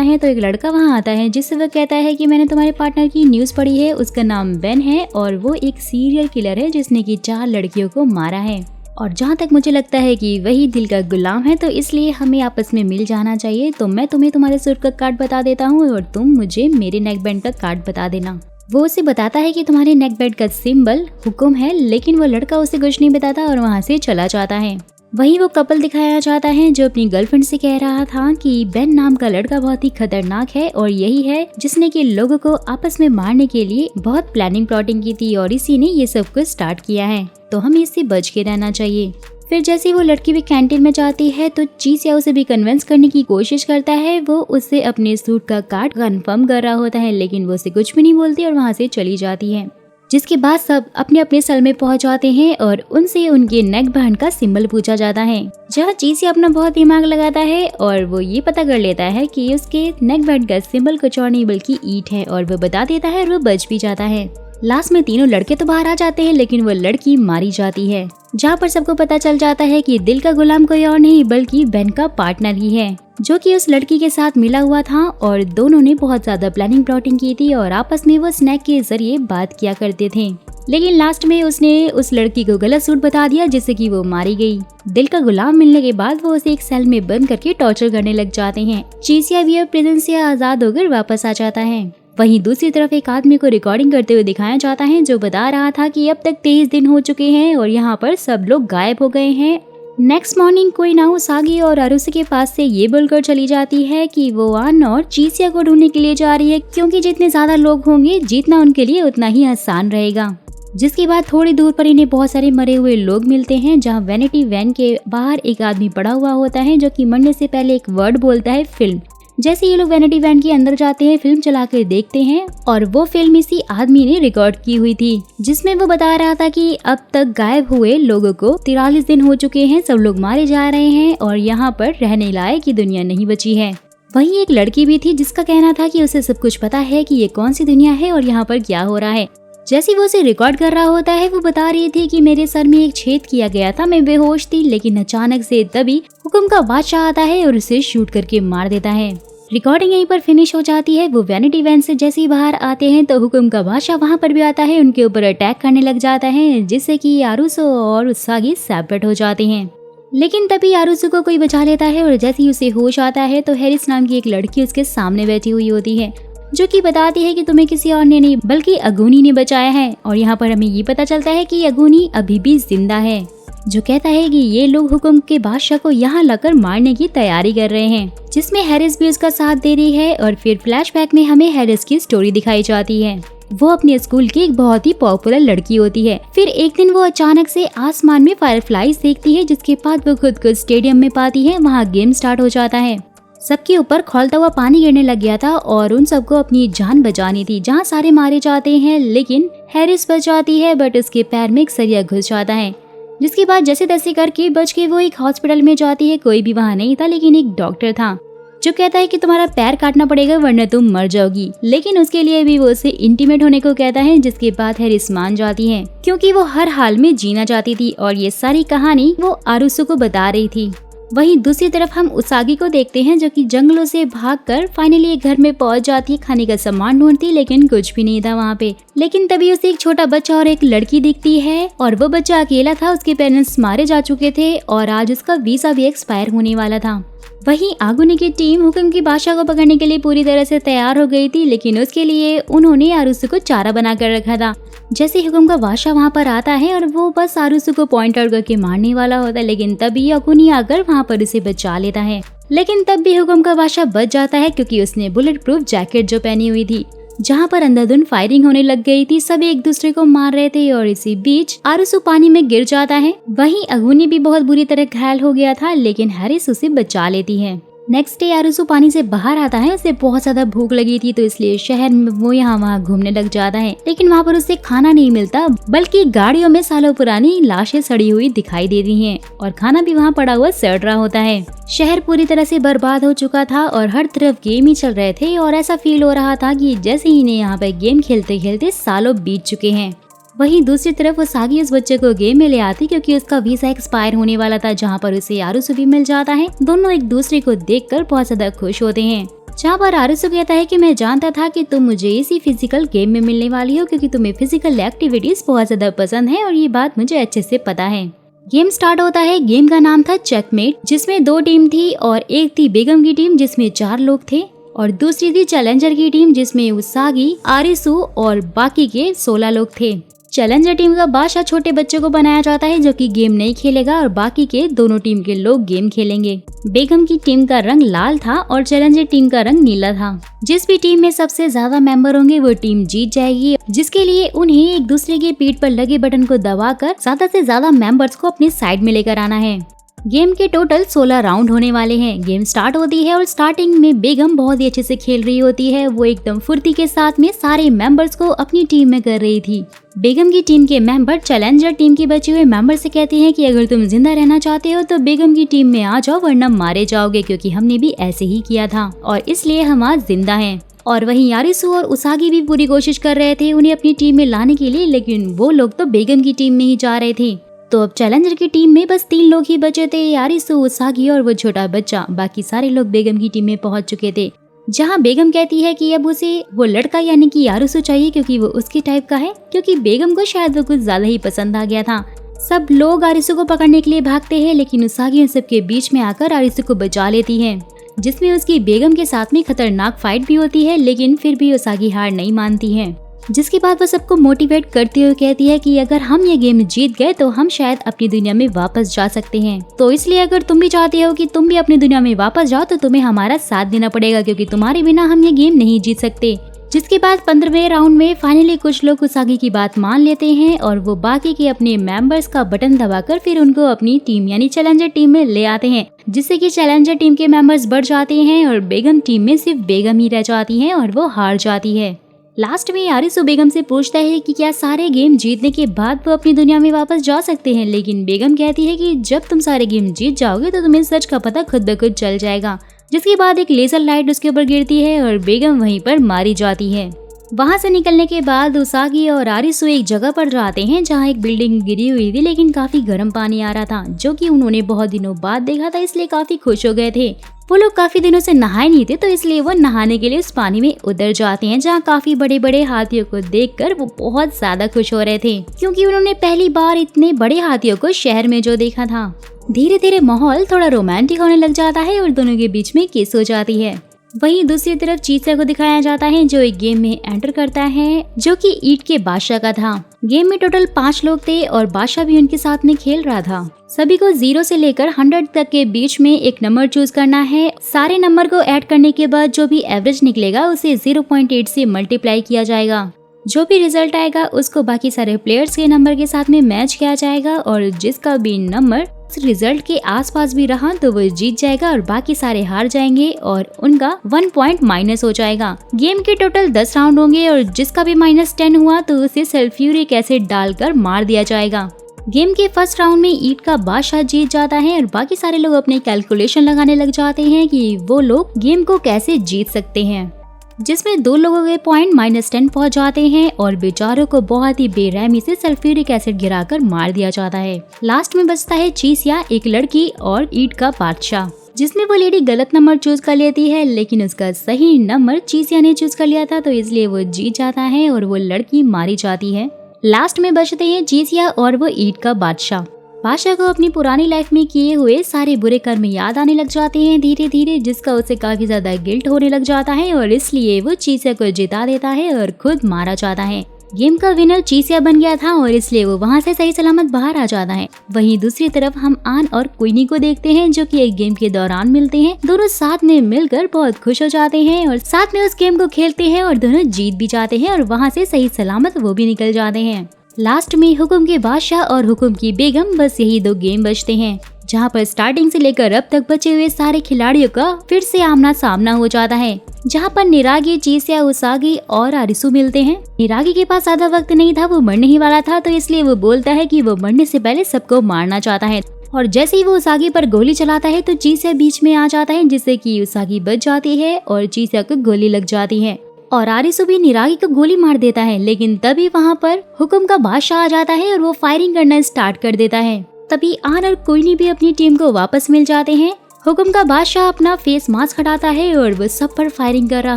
है तो एक लड़का वहाँ आता है, जिससे वो कहता है कि मैंने तुम्हारे पार्टनर की न्यूज़ पढ़ी है, उसका नाम बेन है और वो एक सीरियल किलर है जिसने की 4 लड़कियों को मारा है, और जहाँ तक मुझे लगता है कि वही दिल का गुलाम है, तो इसलिए हमें आपस में मिल जाना चाहिए। तो मैं तुम्हें तुम्हारे सूट का कार्ड बता देता हूँ और तुम मुझे मेरे नेक बैंड का कार्ड बता देना। वो उसे बताता है कि तुम्हारे नेक बैंड का सिंबल हुकुम है, लेकिन वो लड़का उसे कुछ नहीं बताता और वहाँ से चला जाता है। वहीं वो कपल दिखाया जाता है जो अपनी गर्लफ्रेंड से कह रहा था कि बेन नाम का लड़का बहुत ही खतरनाक है और यही है जिसने कि लोगों को आपस में मारने के लिए बहुत प्लानिंग प्लॉटिंग की थी, और इसी ने ये सब कुछ स्टार्ट किया है, तो हमें इससे बच के रहना चाहिए। फिर जैसे वो लड़की भी कैंटीन में जाती है तो चीसिया उसे भी कन्विंस करने की कोशिश करता है। वो उससे अपने सूट का कार्ड कंफर्म कर रहा होता है, लेकिन वो उसे कुछ भी नहीं बोलती और वहाँ से चली जाती है। जिसके बाद सब अपने अपने सेल में पहुंच जाते हैं और उनसे उनके नेक बैंड का सिंबल पूछा जाता है, जहाँ चीसी अपना बहुत दिमाग लगाता है और वो ये पता कर लेता है कि उसके नेक बैंड का सिंबल कुछ और नहीं बल्कि ईंट है, और वो बता देता है और वो बच भी जाता है। लास्ट में तीनों लड़के तो बाहर आ जाते हैं, लेकिन वो लड़की मारी जाती है, जहाँ पर सबको पता चल जाता है कि दिल का गुलाम कोई और नहीं बल्कि बेन का पार्टनर ही है, जो कि उस लड़की के साथ मिला हुआ था, और दोनों ने बहुत ज्यादा प्लानिंग प्लॉटिंग की थी और आपस में वो स्नैक के जरिए बात किया करते थे। लेकिन लास्ट में उसने उस लड़की को गलत सूट बता दिया, जिससे कि वो मारी गई। दिल का गुलाम मिलने के बाद वो उसे एक सेल में बंद करके टॉर्चर करने लग जाते हैं। चीसिया भी अब प्रिजन से आजाद होकर वापस आ जाता है। वहीं दूसरी तरफ एक आदमी को रिकॉर्डिंग करते हुए दिखाया जाता है, जो बता रहा था कि अब तक 23 दिन हो चुके हैं और यहाँ पर सब लोग गायब हो गए हैं। नेक्स्ट मॉर्निंग कोइनाओ सागी और अरुसु के पास से ये बोलकर चली जाती है कि वो आन और चीसिया को ढूंढने के लिए जा रही है, क्योंकि जितने ज्यादा लोग होंगे जीतना उनके लिए उतना ही आसान रहेगा। जिसके बाद थोड़ी दूर पर इन्हें बहुत सारे मरे हुए लोग मिलते हैं, जहाँ वैनिटी वैन के बाहर एक आदमी पड़ा हुआ होता है, जो कि मरने से पहले एक वर्ड बोलता है, फिल्म। जैसे ये लोग वैनिटी वैन के अंदर जाते हैं, फिल्म चला कर देखते हैं, और वो फिल्म इसी आदमी ने रिकॉर्ड की हुई थी, जिसमें वो बता रहा था कि अब तक गायब हुए लोगों को 43 दिन हो चुके हैं, सब लोग मारे जा रहे हैं और यहाँ पर रहने लायक की दुनिया नहीं बची है। वहीं एक लड़की भी थी जिसका कहना था कि उसे सब कुछ पता है कि ये कौन सी दुनिया है और यहाँ पर क्या हो रहा है। जैसे वो उसे रिकॉर्ड कर रहा होता है, वो बता रही थी कि मेरे सर में एक छेद किया गया था, मैं बेहोश थी, लेकिन अचानक से तभी हुक्म का बादशाह आता है और उसे शूट करके मार देता है। रिकॉर्डिंग यहीं पर फिनिश हो जाती है। वो वैनिटी वैन से जैसे ही बाहर आते हैं तो हुक्म का बादशाह वहाँ पर भी आता है, उनके ऊपर अटैक करने लग जाता है, जिससे कि आरुसु और सागी सेपरेट हो जाते हैं। लेकिन तभी आरुसु को कोई बचा लेता है और जैसे ही उसे होश आता है तो हैरिस नाम की एक लड़की उसके सामने बैठी हुई होती है। जो कि बताती है कि तुम्हें किसी और ने नहीं बल्कि अगूनी ने बचाया है। और यहाँ पर हमें ये पता चलता है कि अगूनी अभी भी जिंदा है, जो कहता है कि ये लोग हुक्म के बादशाह को यहाँ लाकर मारने की तैयारी कर रहे हैं, जिसमें हैरिस भी उसका साथ दे रही है। और फिर फ्लैशबैक में हमें हैरिस की स्टोरी दिखाई जाती है। वो अपने स्कूल की एक बहुत ही पॉपुलर लड़की होती है। फिर एक दिन वो अचानक से आसमान में फायरफ्लाइज देखती है, जिसके बाद वो खुद को स्टेडियम में पाती है। वहाँ गेम स्टार्ट हो जाता है। सबके ऊपर खौलता हुआ पानी गिरने लग गया था और उन सबको अपनी जान बचानी थी, जहाँ सारे मारे जाते हैं। लेकिन हैरिस बच जाती है, बट उसके पैर में एक सरिया घुस जाता है, जिसके बाद जैसे तैसे करके बच के वो एक हॉस्पिटल में जाती है। कोई भी वहाँ नहीं था, लेकिन एक डॉक्टर था जो कहता है कि तुम्हारा पैर काटना पड़ेगा वरना तुम मर जाओगी। लेकिन उसके लिए भी वो उसे इंटीमेट होने को कहता है, जिसके बाद हैरिस मान जाती है, क्योंकि वो हर हाल में जीना चाहती थी और ये सारी कहानी वो आरुसु को बता रही थी। वहीं दूसरी तरफ हम उसागी को देखते हैं, जो कि जंगलों से भागकर फाइनली एक घर में पहुंच जाती है। खाने का सामान ढूंढती, लेकिन कुछ भी नहीं था वहाँ पे। लेकिन तभी उसे एक छोटा बच्चा और एक लड़की दिखती है, और वो बच्चा अकेला था। उसके पेरेंट्स मारे जा चुके थे और आज उसका वीजा भी एक्सपायर होने वाला था। वहीं आगुनी की टीम हुक्म की बादशाह को पकड़ने के लिए पूरी तरह से तैयार हो गई थी, लेकिन उसके लिए उन्होंने आरुसु को चारा बना कर रखा था। जैसे हुक्म का बादशाह वहाँ पर आता है और वो बस आरुसु को पॉइंट आउट करके मारने वाला होता है, लेकिन तभी आगुनी आकर वहाँ पर उसे बचा लेता है। लेकिन तब भी हुक्म का बादशाह बच जाता है, क्योंकि उसने बुलेट प्रूफ जैकेट जो पहनी हुई थी। जहाँ पर अंधाधुंध फायरिंग होने लग गई थी, सब एक दूसरे को मार रहे थे और इसी बीच आरुसु पानी में गिर जाता है। वहीं अगुनी भी बहुत बुरी तरह घायल हो गया था, लेकिन हैरिस उसे बचा लेती है। नेक्स्ट डे आरुसु पानी से बाहर आता है। उसे बहुत ज्यादा भूख लगी थी, तो इसलिए शहर में वो यहाँ वहाँ घूमने लग जाता है। लेकिन वहाँ पर उसे खाना नहीं मिलता, बल्कि गाड़ियों में सालों पुरानी लाशें सड़ी हुई दिखाई दे रही हैं और खाना भी वहाँ पड़ा हुआ सड़ रहा होता है। शहर पूरी तरह से बर्बाद हो चुका था और हर तरफ गेम ही चल रहे थे, और ऐसा फील हो रहा था कि जैसे ही इन्हें यहाँ पर गेम खेलते खेलते सालों बीत चुके हैं। वहीं दूसरी तरफ उसागी उस बच्चे को गेम में ले आती, क्योंकि उसका वीजा एक्सपायर होने वाला था, जहाँ पर उसे आरुसु भी मिल जाता है। दोनों एक दूसरे को देखकर बहुत ज्यादा खुश होते हैं, जहाँ पर आरुसु कहता है कि मैं जानता था कि तुम मुझे इसी फिजिकल गेम में मिलने वाली हो, क्योंकि तुम्हें फिजिकल एक्टिविटीज बहुत ज्यादा पसंद है, और ये बात मुझे अच्छे से पता है। गेम स्टार्ट होता है। गेम का नाम था चेकमेट, जिसमें 2 टीम थी, और एक थी बेगम की टीम जिसमें 4 लोग थे, और दूसरी थी चैलेंजर की टीम जिसमें उसागी, आरिसु और बाकी के 16 लोग थे। चैलेंजर टीम का बादशाह छोटे बच्चे को बनाया जाता है, जो कि गेम नहीं खेलेगा, और बाकी के दोनों टीम के लोग गेम खेलेंगे। बेगम की टीम का रंग लाल था और चैलेंजर टीम का रंग नीला था। जिस भी टीम में सबसे ज्यादा मेंबर होंगे वो टीम जीत जाएगी, जिसके लिए उन्हें एक दूसरे की पीठ पर लगे बटन को दबाकर ज्यादा से ज्यादा मेंबर्स को अपनी साइड में लेकर आना है। गेम के टोटल 16 राउंड होने वाले हैं। गेम स्टार्ट होती है और स्टार्टिंग में बेगम बहुत ही अच्छे से खेल रही होती है। वो एकदम फुर्ती के साथ में सारे मेंबर्स को अपनी टीम में कर रही थी। बेगम की टीम के मेंबर चैलेंजर टीम के बचे हुए मेंबर से कहते हैं कि अगर तुम जिंदा रहना चाहते हो तो बेगम की टीम में आ जाओ, वरना मारे जाओगे, क्योंकि हमने भी ऐसे ही किया था और इसलिए हम आज जिंदा हैं। और वहीं आरिसु और उसागी भी पूरी कोशिश कर रहे थे उन्हें अपनी टीम में लाने के लिए, लेकिन वो लोग तो बेगम की टीम में ही जा रहे थे। तो अब चैलेंजर की टीम में बस 3 लोग ही बचे थे, आरिसु, उसागी और वो छोटा बच्चा। बाकी सारे लोग बेगम की टीम में पहुंच चुके थे, जहां बेगम कहती है कि अब उसे वो लड़का यानी कि आरिसु चाहिए, क्योंकि वो उसके टाइप का है, क्योंकि बेगम को शायद वो कुछ ज्यादा ही पसंद आ गया था। सब लोग आरिसु को पकड़ने के लिए भागते हैं, लेकिन उसागी उन सबके बीच में आकर आरिसु को बचा लेती है, जिसमें उसकी बेगम के साथ में खतरनाक फाइट भी होती है। लेकिन फिर भी उसागी हार नहीं मानती है, जिसके बाद वो सबको मोटिवेट करते हुए कहती है कि अगर हम ये गेम जीत गए तो हम शायद अपनी दुनिया में वापस जा सकते हैं। तो इसलिए अगर तुम भी चाहते हो कि तुम भी अपनी दुनिया में वापस जाओ तो तुम्हें हमारा साथ देना पड़ेगा, क्योंकि तुम्हारे बिना हम ये गेम नहीं जीत सकते। जिसके बाद 15वें राउंड में फाइनली कुछ लोग उसागी की बात मान लेते हैं और वो बाकी के अपने मेंबर्स का बटन दबाकर फिर उनको अपनी टीम यानी चैलेंजर टीम में ले आते हैं, जिससे कि चैलेंजर टीम के मेंबर्स बढ़ जाते हैं और बेगम टीम में सिर्फ बेगम ही रह जाती है और वो हार जाती है। लास्ट में आरिसु बेगम से पूछता है कि क्या सारे गेम जीतने के बाद वो अपनी दुनिया में वापस जा सकते हैं, लेकिन बेगम कहती है कि जब तुम सारे गेम जीत जाओगे तो तुम्हें सच का पता खुद ब खुद चल जाएगा। जिसके बाद एक लेजर लाइट उसके ऊपर गिरती है और बेगम वहीं पर मारी जाती है। वहां से निकलने के बाद उसागी और आरिसु एक जगह पर जाते हैं जहां एक बिल्डिंग गिरी हुई थी, लेकिन काफी गर्म पानी आ रहा था, जो कि उन्होंने बहुत दिनों बाद देखा था, इसलिए काफी खुश हो गए थे। वो लोग काफी दिनों से नहाए नहीं थे, तो इसलिए वो नहाने के लिए उस पानी में उतर जाते हैं, जहाँ काफी बड़े बड़े हाथियों को देखकर वो बहुत ज्यादा खुश हो रहे थे, क्योंकि उन्होंने पहली बार इतने बड़े हाथियों को शहर में जो देखा था। धीरे धीरे माहौल थोड़ा रोमांटिक होने लग जाता है और दोनों के बीच में किस हो जाती है। वहीं दूसरी तरफ चीसिया को दिखाया जाता है जो एक गेम में एंटर करता है जो कि ईट के बादशाह का था। गेम में टोटल 5 लोग थे और बादशाह भी उनके साथ में खेल रहा था। सभी को 0 से लेकर 100 तक के बीच में एक नंबर चूज करना है। सारे नंबर को ऐड करने के बाद जो भी एवरेज निकलेगा उसे 0.8 से मल्टीप्लाई किया जाएगा। जो भी रिजल्ट आएगा उसको बाकी सारे प्लेयर्स के नंबर के साथ में मैच किया जाएगा और जिसका भी नंबर रिजल्ट के आसपास भी रहा तो वो जीत जाएगा और बाकी सारे हार जाएंगे और उनका 1 पॉइंट माइनस हो जाएगा। गेम के टोटल 10 राउंड होंगे और जिसका भी -10 हुआ तो उसे सल्फ्यूरिक एसिड डालकर मार दिया जाएगा। गेम के फर्स्ट राउंड में ईट का बादशाह जीत जाता है और बाकी सारे लोग अपने कैलकुलेशन लगाने लग जाते हैं कि वो लोग गेम को कैसे जीत सकते हैं, जिसमें 2 लोगों के पॉइंट -10 पहुंच जाते हैं और बेचारों को बहुत ही बेरहमी से सल्फ्यूरिक एसिड गिराकर मार दिया जाता है। लास्ट में बचता है चीसिया, एक लड़की और ईट का बादशाह, जिसमें वो लेडी गलत नंबर चूज कर लेती है लेकिन उसका सही नंबर चीसिया ने चूज कर लिया था तो इसलिए वो जीत जाता है और वो लड़की मारी जाती है। लास्ट में बचते हैं चीसिया और वो ईट का बादशाह। बादशाह को अपनी पुरानी लाइफ में किए हुए सारे बुरे कर्म याद आने लग जाते हैं धीरे धीरे, जिसका उसे काफी ज्यादा गिल्ट होने लग जाता है और इसलिए वो चीसिया को जिता देता है और खुद मारा जाता है। गेम का विनर चीसिया बन गया था और इसलिए वो वहाँ से सही सलामत बाहर आ जाता है। वहीं दूसरी तरफ हम आन और क्वीनी को देखते हैं जो कि एक गेम के दौरान मिलते हैं। दोनों साथ में मिलकर बहुत खुश हो जाते हैं और साथ में उस गेम को खेलते हैं और दोनों जीत भी जाते हैं और वहाँ से सही सलामत वो भी निकल जाते हैं। लास्ट में हुकुम के बादशाह और हुकुम की बेगम, बस यही 2 गेम बचते हैं जहाँ पर स्टार्टिंग से लेकर अब तक बचे हुए सारे खिलाड़ियों का फिर से आमना सामना हो जाता है, जहाँ पर निरागी, चीसिया, उसागी और आरिसु मिलते हैं। निरागी के पास ज्यादा वक्त नहीं था, वो मरने ही वाला था तो इसलिए वो बोलता है कि वो मरने से पहले सबको मारना चाहता है और जैसे ही वो उसागी पर गोली चलाता है तो चीसिया बीच में आ जाता है जिससे कि उसागी बच जाती है और चीसिया को गोली लग जाती है और आरिसु भी निरागी को गोली मार देता है। लेकिन तभी वहाँ पर हुकुम का बादशाह आ जाता है और वो फायरिंग करना स्टार्ट कर देता है। तभी आन और क्वीनी भी अपनी टीम को वापस मिल जाते हैं। हुकुम का बादशाह अपना फेस मास्क हटाता है और वो सब पर फायरिंग कर रहा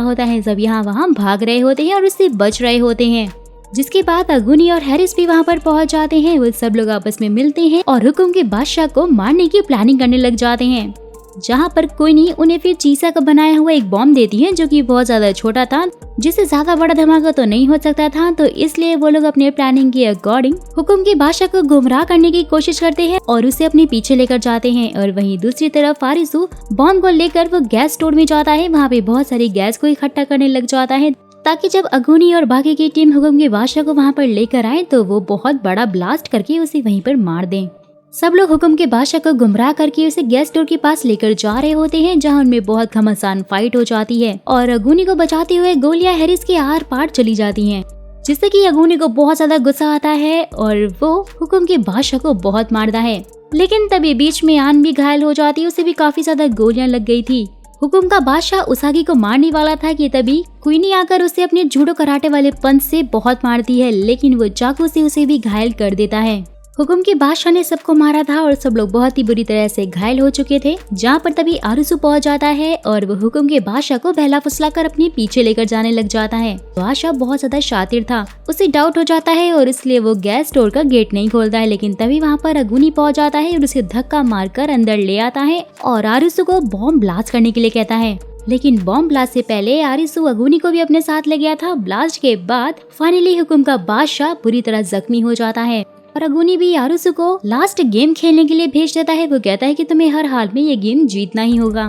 होता है। सब यहाँ वहाँ भाग रहे होते हैं और उससे बच रहे होते हैं। जिसके बाद अगुनी और हैरिस भी वहाँ पर पहुँच जाते हैं। वो सब लोग आपस में मिलते हैं और हुकुम के बादशाह को मारने की प्लानिंग करने लग जाते हैं, जहाँ पर क्वीनी उन्हें फिर चीसिया का बनाया हुआ एक बॉम्ब देती है जो कि बहुत ज्यादा छोटा था, जिससे ज्यादा बड़ा धमाका तो नहीं हो सकता था। तो इसलिए वो लोग अपने प्लानिंग के अकॉर्डिंग हुकुम के बादशाह को गुमराह करने की कोशिश करते हैं और उसे अपने पीछे लेकर जाते हैं। और वहीं दूसरी तरफ आरिसु बॉम्ब को लेकर वो गैस स्टोर में जाता है। वहाँ पे बहुत सारी गैस को इकट्ठा करने लग जाता है ताकि जब अगुनी और बाकी की टीम हुकुम के बादशाह को वहाँ पर लेकर आए तो वो बहुत बड़ा ब्लास्ट करके उसे वहीं पर मार दें। सब लोग हुकुम के बादशाह को गुमराह करके उसे गैस स्टोर के पास लेकर जा रहे होते हैं, जहां उनमें बहुत घमासान फाइट हो जाती है और अगुनी को बचाते हुए गोलियां हैरिस के आर पार चली जाती हैं, जिससे कि अगुनी को बहुत ज्यादा गुस्सा आता है और वो हुकुम के बादशाह को बहुत मारता है। लेकिन तभी बीच में आन भी घायल हो जाती है, उसे भी काफी ज्यादा गोलियां लग गई थी। हुकुम का बादशाह उसागी को मारने वाला था कि तभी क्वीनी आकर उसे अपने जूडो कराटे वाले पंच से बहुत मारती है, लेकिन वो चाकू से उसे भी घायल कर देता है। हुकुम के बादशाह ने सबको मारा था और सब लोग बहुत ही बुरी तरह से घायल हो चुके थे, जहाँ पर तभी आरिसु पहुंच जाता है और वो हुकुम के बादशाह को बहला फुसला कर अपने पीछे लेकर जाने लग जाता है। बादशाह बहुत ज्यादा शातिर था, उसे डाउट हो जाता है और इसलिए वो गैस स्टोर का गेट नहीं खोलता है। लेकिन तभी वहाँ पर अगुनी पहुंच जाता है और उसे धक्का मारकर अंदर ले आता है और आरिसु को बॉम्ब ब्लास्ट करने के लिए कहता है। लेकिन बॉम्ब ब्लास्ट से पहले आरिसु अगुनी को भी अपने साथ ले गया था। ब्लास्ट के बाद फाइनली हुकुम का बादशाह बुरी तरह जख्मी हो जाता है और अगुनी भी आरिसु को लास्ट गेम खेलने के लिए भेज देता है। वो कहता है कि तुम्हें हर हाल में ये गेम जीतना ही होगा।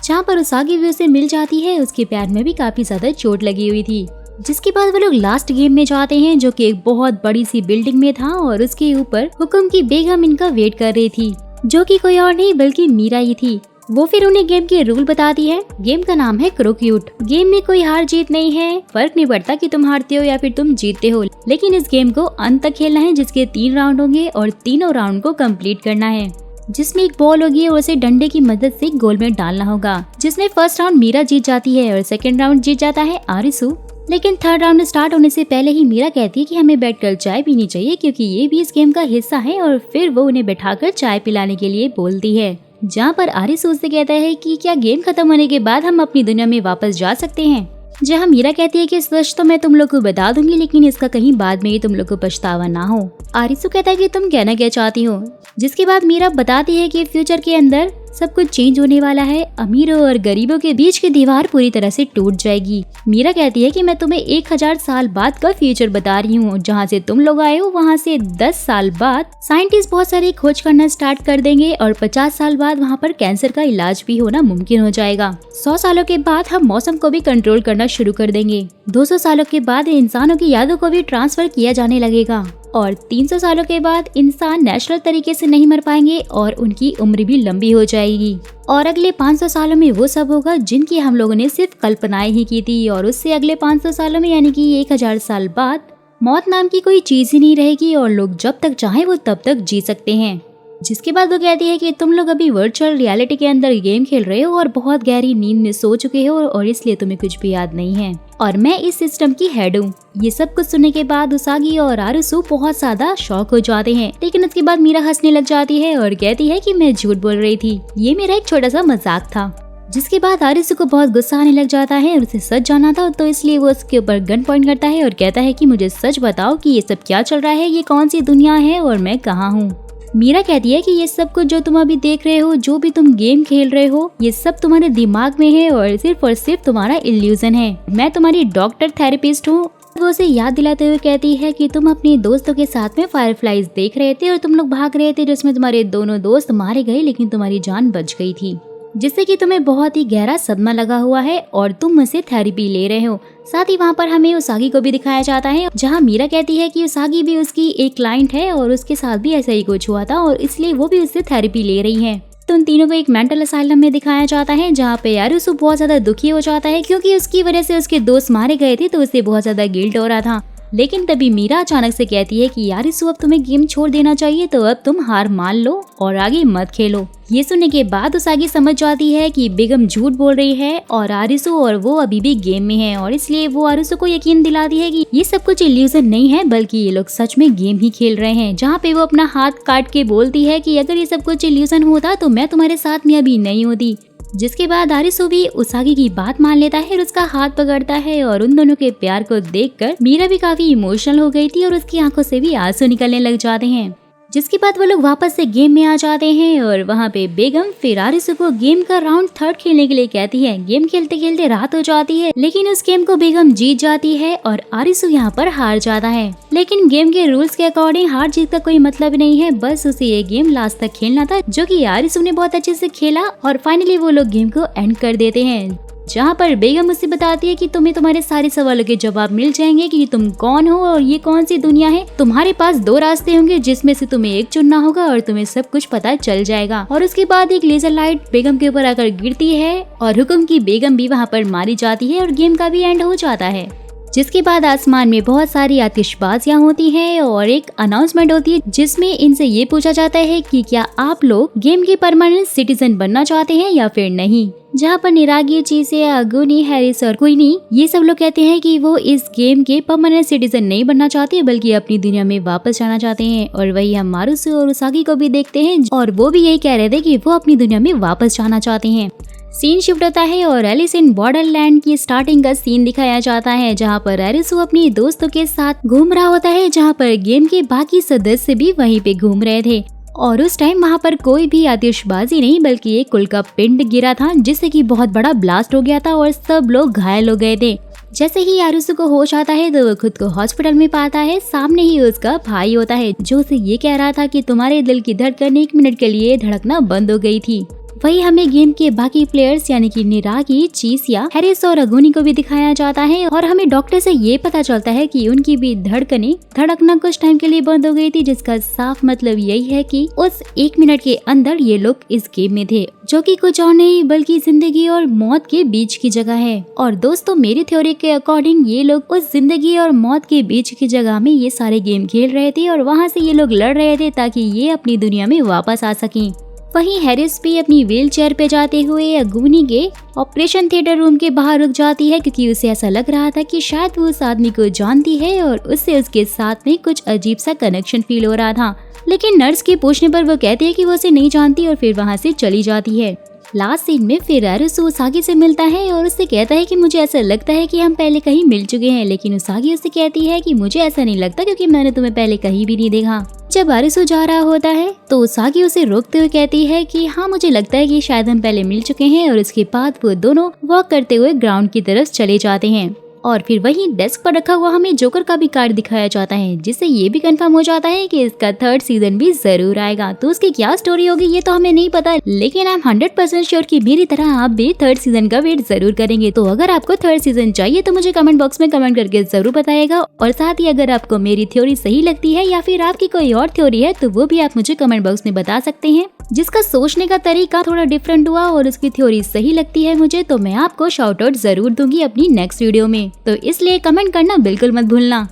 जहाँ पर उसागी भी उसे मिल जाती है, उसके पैर में भी काफी ज्यादा चोट लगी हुई थी। जिसके बाद वो लोग लास्ट गेम में जाते हैं जो कि एक बहुत बड़ी सी बिल्डिंग में था और उसके ऊपर हुकुम की बेगम इनका वेट कर रही थी, जो कि कोई और नहीं बल्कि मीरा ही थी। वो फिर उन्हें गेम के रूल बताती है। गेम का नाम है क्रोक्यूट। गेम में कोई हार जीत नहीं है, फर्क नहीं पड़ता कि तुम हारते हो या फिर तुम जीतते हो, लेकिन इस गेम को अंत तक खेलना है, जिसके 3 राउंड होंगे और तीनों राउंड को कंप्लीट करना है, जिसमें एक बॉल होगी और उसे डंडे की मदद से गोल में डालना होगा। जिसमें फर्स्ट राउंड मीरा जीत जाती है और सेकंड राउंड जीत जाता है आरिसु। लेकिन थर्ड राउंड स्टार्ट होने से पहले ही मीरा कहती है कि हमें बैठकर चाय पीनी चाहिए क्योंकि ये भी इस गेम का हिस्सा है, और फिर वो उन्हें बैठाकर चाय पिलाने के लिए बोलती है। जहाँ पर आरिसु उससे कहता है कि क्या गेम खत्म होने के बाद हम अपनी दुनिया में वापस जा सकते हैं। जहाँ मीरा कहती है कि सच तो मैं तुम लोग को बता दूंगी, लेकिन इसका कहीं बाद में ही तुम लोग को पछतावा ना हो। आरिसु कहता है कि तुम कहना क्या चाहती हो। जिसके बाद मीरा बताती है कि फ्यूचर के अंदर सब कुछ चेंज होने वाला है, अमीरों और गरीबों के बीच की दीवार पूरी तरह से टूट जाएगी। मीरा कहती है कि मैं तुम्हें 1000 साल बाद का फ्यूचर बता रही हूँ, जहाँ से तुम लोग आए हो वहाँ से 10 साल बाद साइंटिस्ट बहुत सारी खोज करना स्टार्ट कर देंगे और 50 साल बाद वहाँ पर कैंसर का इलाज भी होना मुमकिन हो जाएगा। 100 सालों के बाद हम मौसम को भी कंट्रोल करना शुरू कर देंगे। 200 सालों के बाद इंसानों की यादों को भी ट्रांसफर किया जाने लगेगा और 300 सालों के बाद इंसान नेचुरल तरीके से नहीं मर पाएंगे और उनकी उम्र भी लंबी हो जाएगी। और अगले 500 सालों में वो सब होगा जिनकी हम लोगों ने सिर्फ कल्पनाएं ही की थी और उससे अगले 500 सालों में यानी कि 1000 साल बाद मौत नाम की कोई चीज ही नहीं रहेगी और लोग जब तक चाहें वो तब तक जी सकते हैं। जिसके बाद वो कहती है कि तुम लोग अभी वर्चुअल रियलिटी के अंदर गेम खेल रहे हो और बहुत गहरी नींद में सो चुके हो और इसलिए तुम्हें कुछ भी याद नहीं है और मैं इस सिस्टम की हेड हूँ। ये सब कुछ सुनने के बाद उसागी और आरुसु बहुत ज्यादा शॉक हो जाते हैं, लेकिन उसके बाद मीरा हंसने लग जाती है और कहती है कि मैं झूठ बोल रही थी, ये मेरा एक छोटा सा मजाक था। जिसके बाद आरुसु को बहुत गुस्सा आने लग जाता है और उसे सच जाना था, तो इसलिए वो उसके ऊपर गन पॉइंट करता है और कहता है कि मुझे सच बताओ कि ये सब क्या चल रहा है, ये कौन सी दुनिया है और मैं कहाँ हूँ। मीरा कहती है कि ये सब कुछ जो तुम अभी देख रहे हो, जो भी तुम गेम खेल रहे हो, ये सब तुम्हारे दिमाग में है और सिर्फ तुम्हारा इल्यूजन है। मैं तुम्हारी डॉक्टर थेरेपिस्ट हूँ। वो उसे याद दिलाते हुए कहती है कि तुम अपने दोस्तों के साथ में फायरफ्लाइज देख रहे थे और तुम लोग भाग रहे थे, जिसमें तुम्हारे दोनों दोस्त मारे गए लेकिन तुम्हारी जान बच गई थी, जिससे कि तुम्हें बहुत ही गहरा सदमा लगा हुआ है और तुम मुझसे थेरेपी ले रहे हो। साथ ही वहाँ पर हमें उसागी को भी दिखाया जाता है, जहाँ मीरा कहती है कि उसागी भी उसकी एक क्लाइंट है और उसके साथ भी ऐसा ही कुछ हुआ था और इसलिए वो भी उससे थेरेपी ले रही है। तो उन तीनों को एक मेंटल असाइलम में दिखाया जाता है, जहाँ पे आरुसु बहुत ज्यादा दुखी हो जाता है क्योंकि उसकी वजह से उसके दोस्त मारे गए थे, तो उसे बहुत ज्यादा गिल्ट हो रहा था। लेकिन तभी मीरा अचानक से कहती है कि आरुसु अब तुम्हें गेम छोड़ देना चाहिए, तो अब तुम हार मान लो और आगे मत खेलो। ये सुनने के बाद उसागी समझ जाती है कि बेगम झूठ बोल रही है और आरुसु और वो अभी भी गेम में है और इसलिए वो आरुसु को यकीन दिलाती है कि ये सब कुछ इल्यूजन नहीं है, बल्कि ये लोग सच में गेम ही खेल रहे हैं। जहाँ पे वो अपना हाथ काट के बोलती है कि अगर ये सब कुछ इल्यूजन होता तो मैं तुम्हारे साथ में अभी नहीं होती। जिसके बाद आरुसु भी उसागी की बात मान लेता है और उसका हाथ पकड़ता है और उन दोनों के प्यार को देखकर मीरा भी काफी इमोशनल हो गई थी और उसकी आंखों से भी आंसू निकलने लग जाते हैं। जिसके बाद वो लोग वापस से गेम में आ जाते हैं और वहाँ पे बेगम फिर आरुसु को गेम का राउंड 3 खेलने के लिए कहती है। गेम खेलते खेलते रात हो जाती है, लेकिन उस गेम को बेगम जीत जाती है और आरुसु यहाँ पर हार जाता है। लेकिन गेम के रूल्स के अकॉर्डिंग हार जीत का कोई मतलब नहीं है, बस उसे ये गेम लास्ट तक खेलना था, जो कि आरुसु ने बहुत अच्छे से खेला और फाइनली वो लोग गेम को एंड कर देते हैं। जहाँ पर बेगम उसे बताती है कि तुम्हें तुम्हारे सारे सवालों के जवाब मिल जाएंगे कि तुम कौन हो और ये कौन सी दुनिया है। तुम्हारे पास 2 रास्ते होंगे जिसमें से तुम्हें एक चुनना होगा और तुम्हें सब कुछ पता चल जाएगा। और उसके बाद एक लेजर लाइट बेगम के ऊपर आकर गिरती है और हुक्म की बेगम भी वहाँ पर मारी जाती है और गेम का भी एंड हो जाता है। जिसके बाद आसमान में बहुत सारी आतिशबाजियां होती हैं और एक अनाउंसमेंट होती है जिसमें इनसे ये पूछा जाता है कि क्या आप लोग गेम के परमानेंट सिटीजन बनना चाहते हैं या फिर नहीं। जहाँ पर निरागी, चीसे, अगुनी, हैरिस और क्वीनी ये सब लोग कहते हैं कि वो इस गेम के परमानेंट सिटीजन नहीं बनना चाहते, बल्कि अपनी दुनिया में वापस जाना चाहते हैं। और वही हम आरुसु और उसागी को भी देखते हैं और वो भी यही कह रहे थे कि वो अपनी दुनिया में वापस जाना चाहते हैं। सीन शिफ्ट होता है और एलिस इन बॉर्डरलैंड की स्टार्टिंग का सीन दिखाया जाता है, जहाँ पर आरुसु अपने दोस्तों के साथ घूम रहा होता है, जहाँ पर गेम के बाकी सदस्य भी वहीं पे घूम रहे थे। और उस टाइम वहाँ पर कोई भी आतिशबाजी नहीं बल्कि एक कुल का पिंड गिरा था, जिससे कि बहुत बड़ा ब्लास्ट हो गया था और सब लोग घायल हो गए थे। जैसे ही आरुसु को होश आता है तो वो खुद को हॉस्पिटल में पाता है। सामने ही उसका भाई होता है जो उसे ये कह रहा था कि तुम्हारे दिल की धड़कन 1 मिनट के लिए धड़कना बंद हो गई थी। वही हमें गेम के बाकी प्लेयर्स यानी कि निरागी, चीसिया, हैरिस और अगुनी को भी दिखाया जाता है और हमें डॉक्टर से ये पता चलता है कि उनकी भी धड़कना कुछ टाइम के लिए बंद हो गई थी, जिसका साफ मतलब यही है कि उस 1 मिनट के अंदर ये लोग इस गेम में थे, जो कि कुछ और नहीं बल्कि जिंदगी और मौत के बीच की जगह है। और दोस्तों, मेरी थ्योरी के अकॉर्डिंग ये लोग उस जिंदगी और मौत के बीच की जगह में ये सारे गेम खेल रहे थे और वहाँ से ये लोग लड़ रहे थे ताकि ये अपनी दुनिया में वापस आ सकें। वहीं हैरिस भी अपनी व्हील चेयर पे जाते हुए अगुनी के ऑपरेशन थिएटर रूम के बाहर रुक जाती है, क्योंकि उसे ऐसा लग रहा था कि शायद वो उस आदमी को जानती है और उससे उसके साथ में कुछ अजीब सा कनेक्शन फील हो रहा था। लेकिन नर्स के पूछने पर वो कहती है कि वो उसे नहीं जानती और फिर वहाँ से चली जाती है। लास्ट सीन में फिर अरुसु उसागी से मिलता है और उससे कहता है कि मुझे ऐसा लगता है कि हम पहले कहीं मिल चुके हैं, लेकिन उसागी उससे कहती है कि मुझे ऐसा नहीं लगता क्योंकि मैंने तुम्हें पहले कहीं भी नहीं देखा। जब अरुसु जा रहा होता है तो उसागी उसे रोकते हुए कहती है कि हाँ मुझे लगता है कि शायद हम पहले मिल चुके हैं, और उसके बाद वो दोनों वॉक करते हुए ग्राउंड की तरफ चले जाते हैं। और फिर वहीं डेस्क पर रखा हुआ हमें जोकर का भी कार्ड दिखाया जाता है, जिससे ये भी कंफर्म हो जाता है कि इसका 3rd सीजन भी जरूर आएगा। तो उसकी क्या स्टोरी होगी ये तो हमें नहीं पता, लेकिन आई एम 100% श्योर कि मेरी तरह आप भी 3rd सीजन का वेट जरूर करेंगे। तो अगर आपको 3rd सीजन चाहिए तो मुझे कमेंट बॉक्स में कमेंट करके जरूर बताइएगा, और साथ ही अगर आपको मेरी थ्योरी सही लगती है या फिर आपकी कोई और थ्योरी है तो वो भी आप मुझे कमेंट बॉक्स में बता सकते हैं। जिसका सोचने का तरीका थोड़ा डिफरेंट हुआ और उसकी थ्योरी सही लगती है मुझे, तो मैं आपको शाउट आउट जरूर दूंगी अपनी नेक्स्ट वीडियो में, तो इसलिए कमेंट करना बिल्कुल मत भूलना।